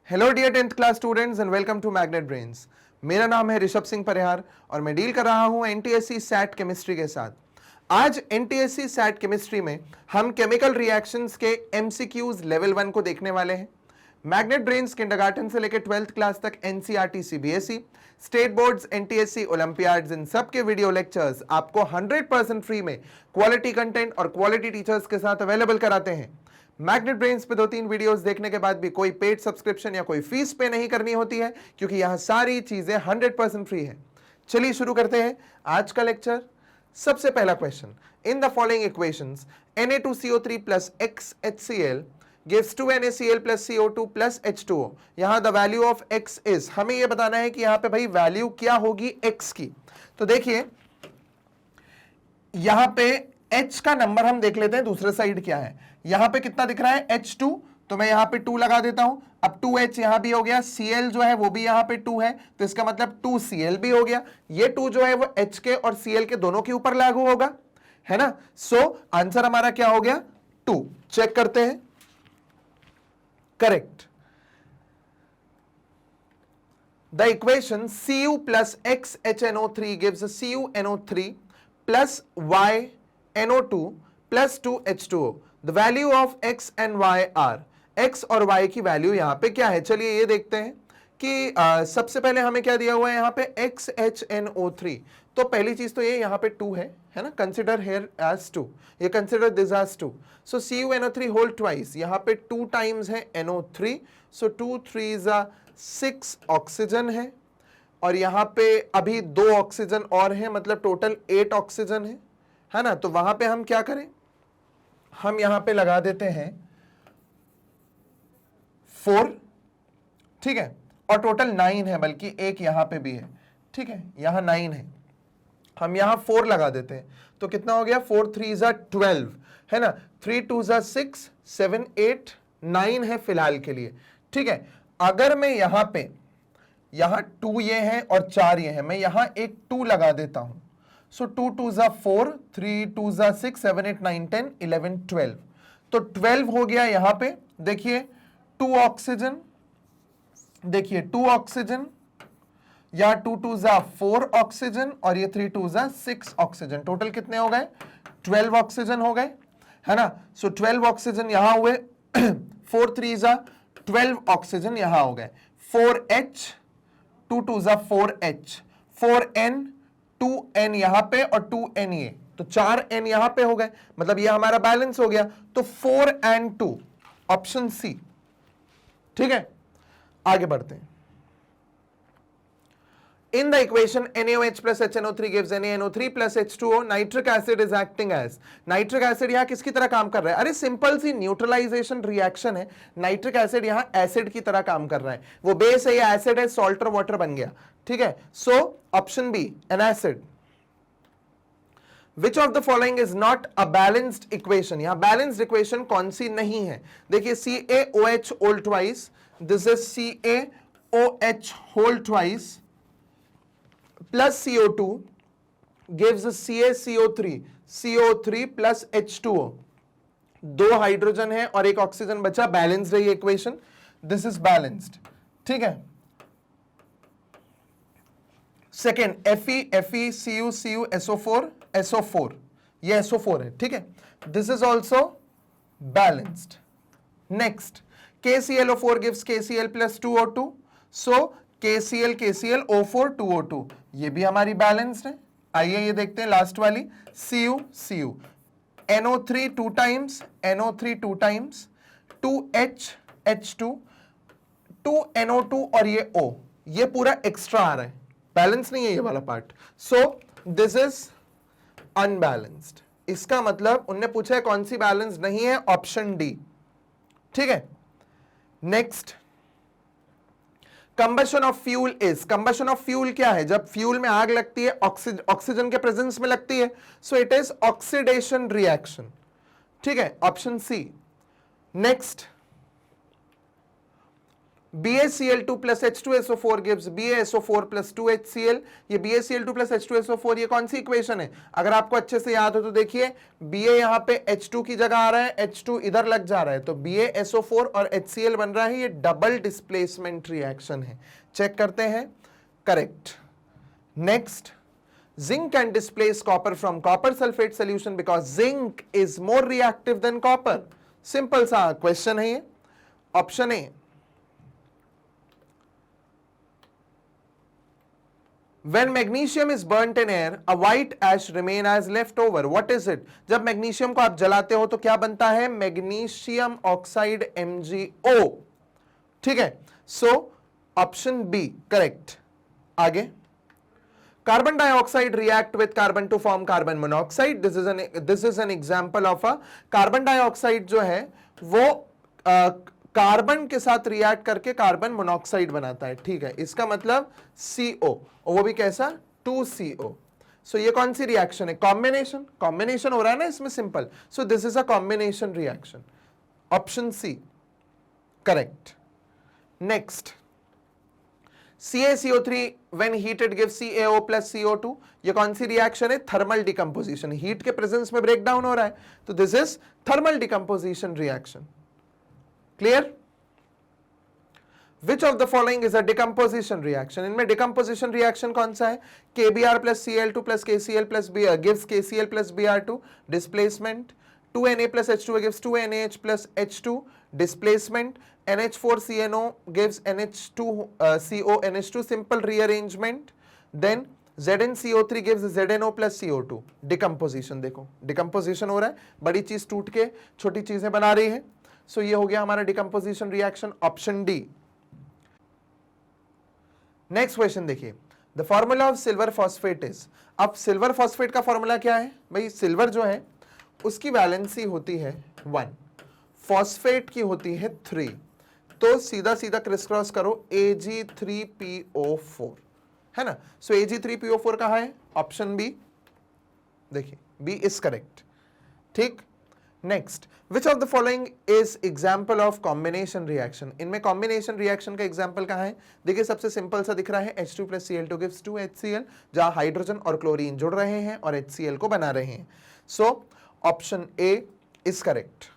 Hello dear 10th class students and welcome to magnet brains. मेरा नाम है ऋषभ सिंह परिहार और मैं डील कर रहा हूं एनटीएससी सैट केमिस्ट्री के साथ। आज एनटीएससी सैट केमिस्ट्री में हम केमिकल रिएक्शंस के एमसीक्यूज लेवल 1 को देखने वाले हैं। मैग्नेट ब्रेन्स किंडरगार्टन से लेकर 12th क्लास तक NCERT CBSE state boards NTSC olympiads इन सब के वीडियो लेक्चर्स आपको 100% फ्री में क्वालिटी कंटेंट और क्वालिटी टीचर्स के साथ अवेलेबल कराते हैं। मैग्नेट ब्रेन्स पे 2-3 वीडियोस देखने के बाद भी कोई पेड सब्सक्रिप्शन या कोई फीस पे नहीं करनी होती है, क्योंकि यहां सारी चीजें 100% फ्री है। चलिए शुरू करते हैं आज का लेक्चर। सबसे पहला question, in the following equations Na2CO3 plus XHCl gives 2NaCl plus CO2 plus H2O। यहां the value of x is, हमें यह बताना है कि यहां पे भाई वैल्यू क्या होगी x की। तो देखिए यहां पे H का नंबर हम देख लेते हैं, दूसरे साइड क्या है। यहां पे कितना दिख रहा है H2, तो मैं यहां पे 2 लगा देता हूं। अब 2H यहां भी हो गया, Cl जो है वो भी यहां पे 2 है, तो इसका मतलब 2Cl भी हो गया। ये 2 जो है वो H के और Cl के दोनों के ऊपर लागू होगा, है ना। सो आंसर हमारा क्या हो गया, 2। चेक करते हैं, correct. The equation Cu plus XHNO3 gives CuNO3 plus YNO2 plus 2H2O. The value of X and Y are, X और Y की वैल्यू यहां पे क्या है। चलिए ये देखते हैं कि सबसे पहले हमें क्या दिया हुआ है यहाँ पे XHNO3। तो पहली चीज तो ये यहाँ पे 2 है ना, कंसिडर हेयर एज 2, ये consider this as 2। So CuNO3 whole twice, यहाँ पे 2 टाइम्स है NO3, सो 2 3 6 ऑक्सीजन है, और यहां पे अभी 2 ऑक्सीजन और है, मतलब टोटल 8 ऑक्सीजन है ना। तो वहां पे हम क्या करें, हम यहां पे लगा देते हैं 4, ठीक है, और टोटल 9 है, बल्कि एक यहां पे भी है, ठीक है, यहां 9 है, हम यहां 4 लगा देते हैं। तो कितना हो गया, 4 3 12 है ना, 3 2 6 7 8 9 है फिलहाल के लिए, ठीक है। अगर मैं यहां पे, यहां 2 ये है और 4 ये है, मैं यहां एक 2 लगा देता हूं। सो 2 2 4, 3 2 6 7 8 9 10 11 12, तो 12 हो गया। यहां पे देखिए 2 ऑक्सीजन, देखिए 2 ऑक्सीजन, या 2 2 4 ऑक्सीजन, और ये 3 2 6 ऑक्सीजन, टोटल कितने हो गए, 12 ऑक्सीजन हो गए, है ना। सो 12 ऑक्सीजन यहां हुए 4 3 12 ऑक्सीजन यहां हो गए, 4H 2 2 4H, 4N 2N यहां पे और 2N ये, तो 4N यहां पे हो गए, मतलब ये हमारा बैलेंस हो गया। तो 4 and 2 ऑप्शन सी, ठीक है। आगे बढ़ते हैं। In the equation NaOH plus HNO3 gives NaNO3 plus H2O. Nitric acid is acting as, nitric acid यहां किसकी तरह काम कर रहा है, अरे सिंपल सी न्यूट्रलाइजेशन रिएक्शन है। नाइट्रिक एसिड यहां एसिड की तरह काम कर रहा है, वो बेस है, ये एसिड है, सॉल्ट और वाटर बन गया, ठीक है। So option B an acid. Which of the following is not a balanced equation? यहां बैलेंस्ड इक्वेशन कौन सी नहीं है। देखिए CaOH whole twice, this is CaOH whole twice plus CO2 gives CaCO3, CO3 plus H2O। 2 hydrogen है और 1 oxygen बचा, balanced है ये इक्वेशन, दिस इज बैलेंस्ड, ठीक है। Second Fe Cu SO4 SO4, ये SO4 है, ठीक है, this is also balanced. Next KClO4 gives KCl plus 2O2, so KCl O4 2O2, ये भी हमारी बैलेंस्ड है। आइए ये देखते हैं लास्ट वाली Cu NO3 2 times, NO3 2 times, 2H H2 2 NO2 और ये O, ये पूरा एक्स्ट्रा आ रहा है, बैलेंस नहीं है ये वाला part. So this is unbalanced. इसका मतलब उनने पूछा है कौन सी बैलेंस नहीं है, ऑप्शन डी, ठीक है। Next combustion of fuel is, combustion of fuel क्या है, जब फ्यूल में आग लगती है ऑक्सीजन के प्रेजेंस में लगती है, so it is oxidation reaction, ठीक है, option C. Next BaCl2 plus H2SO4 gives BaSO4 plus 2HCl। ये BaCl2 plus H2SO4 ये कौन सी इक्वेशन है? अगर आपको अच्छे से याद हो तो देखिए, Ba यहां पे H2 की जगह आ रहा है, H2 इधर लग जा रहा है, तो BaSO4 और HCl बन रहा है, ये डबल डिस्प्लेसमेंट रिएक्शन है। चेक करते हैं, correct. Next, zinc can displace copper from copper sulfate solution because zinc is more reactive than copper। Simple सा क्वेश्चन है ये। Option A, when magnesium is burnt in air a white ash remain as left over, what is it? जब magnesium को आप जलाते हो तो क्या बनता है? Magnesium oxide MgO। ठीक है, सो ऑप्शन बी करेक्ट। आगे, carbon dioxide react with carbon to form carbon monoxide. This is an example of a carbon dioxide जो है वो कार्बन के साथ रिएक्ट करके कार्बन मोनोऑक्साइड बनाता है। ठीक है, इसका मतलब CO, और वो भी कैसा? 2CO। सो ये कौन सी रिएक्शन है? कॉम्बिनेशन। कॉम्बिनेशन हो रहा है ना इसमें, simple. So this is a combination reaction. Option C correct. Next, CaCO3 when heated gives CaO plus CO2। ये कौन सी रिएक्शन है? Thermal decomposition. हीट के प्रेजेंस में ब्रेक डाउन हो रहा है, तो this is thermal decomposition reaction. Clear? Which of the following is a decomposition reaction? इनमें decomposition reaction कौन सा है? KBr plus Cl2 plus KCl plus Br gives KCl plus Br2। displacement 2Na plus H2 gives 2NaH plus H2। displacement NH4CNO gives NH2CO NH2 simple rearrangement। then ZnCO3 gives ZnO plus CO2। decomposition देखो, decomposition हो रहा है, बड़ी चीज टूट के छोटी चीजें बना रही है। सो ये हो गया हमारा decomposition reaction, option D. Next question देखिए, the formula of silver phosphate is. अब सिल्वर फॉस्फेट का फॉर्मूला क्या है भाई? सिल्वर जो है उसकी वैलेंसी होती है 1, फॉस्फेट की होती है 3, तो सीधा सीधा क्रिस क्रॉस करो, Ag3PO4 है ना। सो Ag3PO4 कहां है? Option B. देखिए, बी इज करेक्ट। ठीक। Next, which of the following is example of combination reaction? इनमें कॉम्बिनेशन रिएक्शन का एग्जाम्पल कहां है? देखिए, सबसे सिंपल सा दिख रहा है, H2 plus Cl2 gives 2HCl, जहां हाइड्रोजन और क्लोरीन जुड़ रहे हैं और HCl को बना रहे हैं। So option A is correct.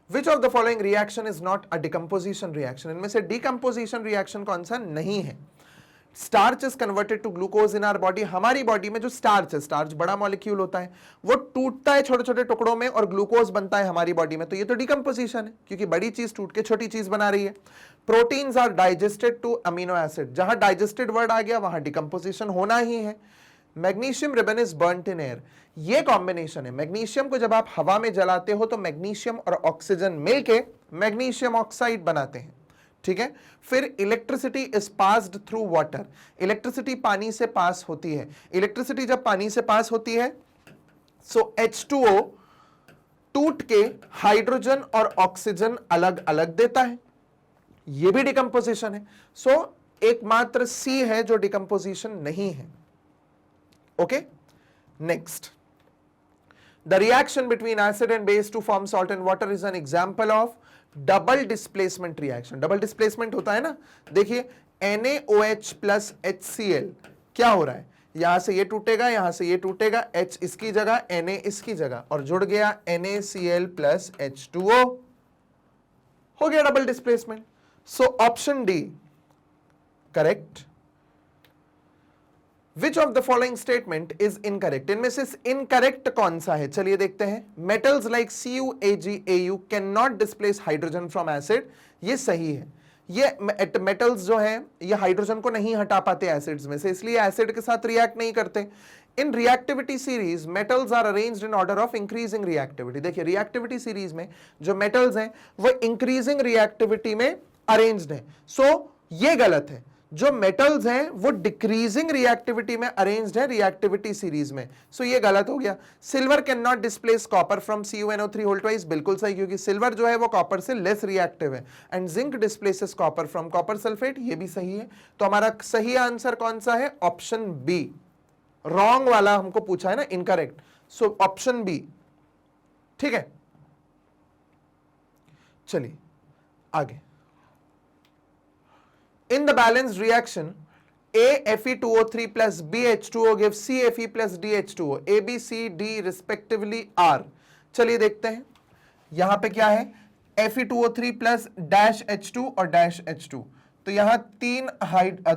Which of the following reaction is not a decomposition reaction? इनमें से decomposition reaction कौन सा नहीं है? Starch is converted to glucose in our body. हमारी बॉडी में जो स्टार्च है, स्टार्च बड़ा मॉलिक्यूल होता है, वो टूटता है छोटे छोटे टुकड़ों में और ग्लूकोज बनता है हमारी बॉडी में, तो ये तो डिकम्पोजिशन है, क्योंकि बड़ी चीज टूट के छोटी चीज बना रही है। Proteins are digested to amino acid, जहां डाइजेस्टेड वर्ड आ गया वहां डिकम्पोजिशन होना ही है। Magnesium ribbon is burnt in air, ये कॉम्बिनेशन है। मैग्नीशियम को जब आप हवा में जलाते हो तो मैग्नीशियम और ऑक्सीजन मिलके मैग्नीशियम ऑक्साइड बनाते हैं। ठीक है, फिर electricity is passed through water, electricity पानी से पास होती है। इलेक्ट्रिसिटी जब पानी से पास होती है सो H2O टूट के हाइड्रोजन और ऑक्सीजन अलग अलग देता है, यह भी डिकम्पोजिशन है। सो एकमात्र सी है जो डिकम्पोजिशन नहीं है। Okay, next, the reaction between acid and base to form salt and water is an example of double displacement reaction. Double displacement होता है ना, देखिए NaOH प्लस HCl, क्या हो रहा है? यहां से ये टूटेगा, यहां से ये टूटेगा, H इसकी जगह, Na इसकी जगह, और जुड़ गया NaCl प्लस H2O, हो गया double displacement. So option D correct. Which of the following statement is incorrect? इनमें से इनकरेक्ट कौन सा है? चलिए देखते हैं। Metals like Cu, Ag, Au cannot displace hydrogen from acid, ये सही है। ये मेटल्स जो हैं ये हाइड्रोजन को नहीं हटा पाते एसिड्स में से, इसलिए एसिड के साथ रिएक्ट नहीं करते। In reactivity series metals are arranged in order of increasing reactivity. देखिए, रिएक्टिविटी सीरीज में जो मेटल्स हैं वो इंक्रीजिंग रिएक्टिविटी में अरेंज्ड है। सो ये गलत है, जो मेटल्स हैं वो डिक्रीजिंग रिएक्टिविटी में अरेंज्ड है रिएक्टिविटी सीरीज में। सो ये गलत हो गया। Silver can not displace copper from CuNO3 whole twice, बिल्कुल सही, क्योंकि सिल्वर जो है वो कॉपर से लेस रिएक्टिव है। And zinc displaces copper from copper sulphate, ये भी सही है। तो हमारा सही आंसर कौन सा है? Option B. रॉन्ग वाला हमको पूछा है ना, इनकरेक्ट, सो ऑप्शन बी। ठीक है, चलिए आगे, in the balanced reaction A Fe2O3 plus B H2O gives C Fe plus D H2O, A B C D respectively are। चलिए देखते हैं यहां पे क्या है, Fe2O3 प्लस डैश H2 और डैश H2। तो यहां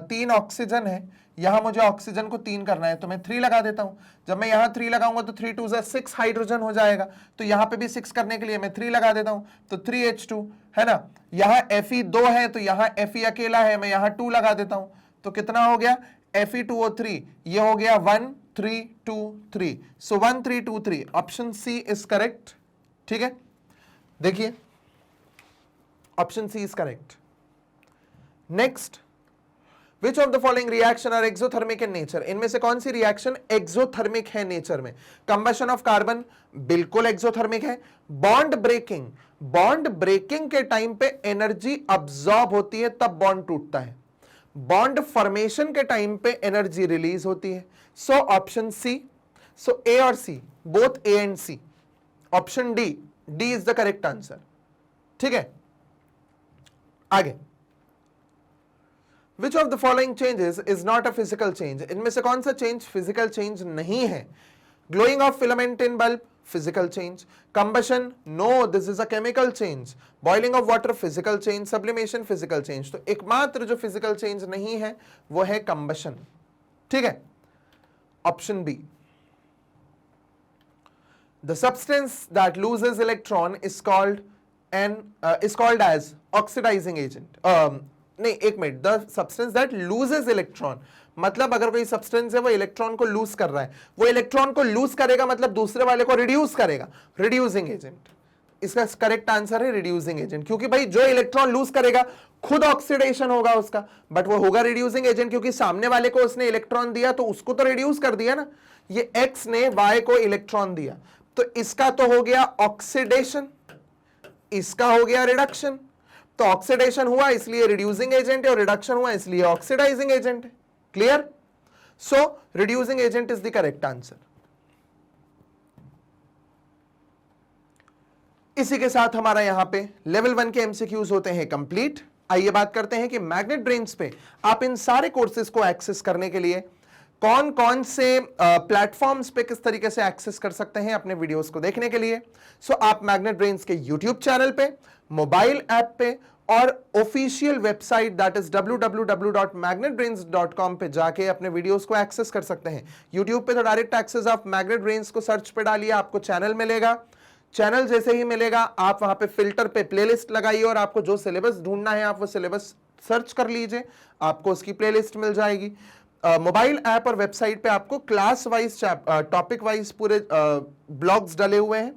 तीन ऑक्सीजन है, यहां मुझे ऑक्सीजन को 3 करना है तो मैं 3 लगा देता हूं। जब मैं यहां 3 लगाऊंगा तो 3 2 6 हाइड्रोजन हो जाएगा, तो यहां पे भी 6 करने के लिए मैं 3 लगा देता हूं, तो 3H2 है ना। यहां Fe 2 है तो यहां Fe अकेला है, मैं यहां 2 लगा देता हूं, तो कितना हो गया Fe2O3, ये हो गया 1 3 2 3, so 1 3 2 3, option C is correct. ठीक है, देखिए option C is correct. Next, which of the following reaction are exothermic in nature, इनमें से कौन सी रिएक्शन एक्सोथर्मिक है नेचर में। कंबशन ऑफ कार्बन बिल्कुल एक्सोथर्मिक है। बॉन्ड ब्रेकिंग के टाइम पे एनर्जी अब्सॉर्ब होती है तब बॉन्ड टूटता है, बॉन्ड फॉर्मेशन के टाइम पे एनर्जी रिलीज होती है। So option C, so A और C, both A and C, option D is the correct answer. ठीक है, आगे, which of the following changes is not a physical change, इनमें से कौन सा चेंज फिजिकल चेंज नहीं है। Glowing of filament in bulb physical change, combustion no this is a chemical change, boiling of water physical change, sublimation physical change. तो एकमात्र जो physical change नहीं है वो है कंबशन। ठीक है, option B, the substance that loses electron is called as oxidising agent. नहीं, एक minute, the substance that loses electron, मतलब अगर कोई सब्सटेंस है वो इलेक्ट्रॉन को लूज कर रहा है, वो इलेक्ट्रॉन को लूज करेगा मतलब दूसरे वाले को रिड्यूस करेगा, रिड्यूसिंग एजेंट। इसका करेक्ट आंसर है रिड्यूसिंग एजेंट, क्योंकि भाई जो इलेक्ट्रॉन लूज करेगा खुद ऑक्सीडेशन होगा उसका, बट वो होगा रिड्यूसिंग एजेंट, क्योंकि सामने वाले को उसने इलेक्ट्रॉन दिया तो उसको तो रिड्यूस कर दिया ना। ये एक्स ने वाई को इलेक्ट्रॉन दिया, तो इसका तो हो गया ऑक्सीडेशन, इसका हो गया रिडक्शन। तो ऑक्सीडेशन हुआ इसलिए रिड्यूसिंग एजेंट है, और रिडक्शन हुआ इसलिए ऑक्सीडाइजिंग एजेंट है। Clear? So reducing agent is the correct answer. इसी के साथ हमारा यहां पे लेवल 1 के एमसीक्यूज होते हैं कंप्लीट। आइए बात करते हैं कि मैग्नेट ब्रेन्स पे आप इन सारे कोर्सेज को एक्सेस करने के लिए कौन कौन से प्लेटफॉर्म्स पे किस तरीके से एक्सेस कर सकते हैं अपने वीडियोस को देखने के लिए। सो आप मैग्नेट ब्रेन्स के यूट्यूब चैनल पे, मोबाइल ऐप पे और official website that is www.magnetbrains.com पे जाके अपने वीडियोस को एक्सेस कर सकते हैं। यूट्यूब पे तो डायरेक्ट एक्सेस, आप मैग्नेट ब्रेन्स को सर्च पे डालिए, आपको चैनल मिलेगा। चैनल जैसे ही मिलेगा आप वहां पे फिल्टर पे प्लेलिस्ट लगाइए, और आपको जो सिलेबस ढूंढना है आप वो सिलेबस सर्च कर लीजिए, आपको उसकी प्लेलिस्ट मिल जाएगी। मोबाइल ऐप और वेबसाइट पे आपको क्लास वाइज, टॉपिक वाइज पूरे ब्लॉग्स डले हुए हैं,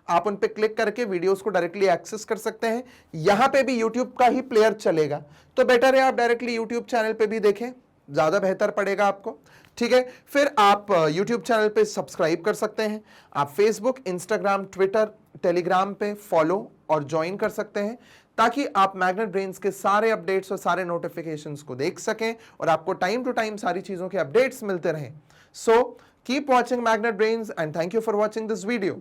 आप उन पे क्लिक करके वीडियोस को डायरेक्टली एक्सेस कर सकते हैं। यहां पे भी यूट्यूब का ही प्लेयर चलेगा, तो बेटर है आप डायरेक्टली यूट्यूब चैनल पे भी देखें, ज्यादा बेहतर पड़ेगा आपको। ठीक है, फिर आप यूट्यूब चैनल पे सब्सक्राइब कर सकते हैं, आप फेसबुक, इंस्टाग्राम, ट्विटर, टेलीग्राम पे फॉलो और ज्वाइन कर सकते हैं, ताकि आप मैग्नेट ब्रेन्स के सारे अपडेट्स और सारे नोटिफिकेशंस को देख सकें और आपको टाइम टू टाइम सारी चीजों के अपडेट्स मिलते रहें। So keep watching magnet brains and thank you for watching this video.